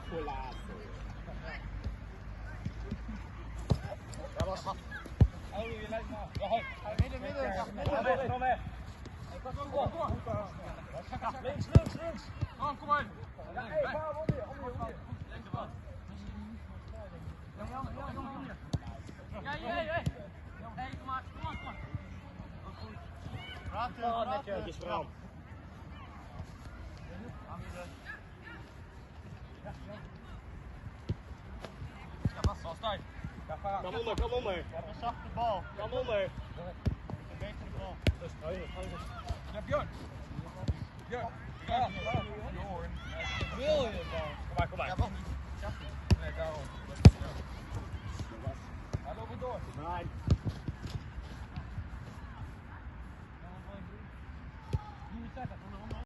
Golazo. Midden. Kom weg. Links. Kom maar. Netjes, Bram. Kom onder. Een zachte bal. Kom onder. Een betere bal. Ja, Björn. Ja. Wil je bal? Kom maar. Ja, wacht niet. Nee, daarom. Hij loopt het door. Nee. Doe het zeggen van de andere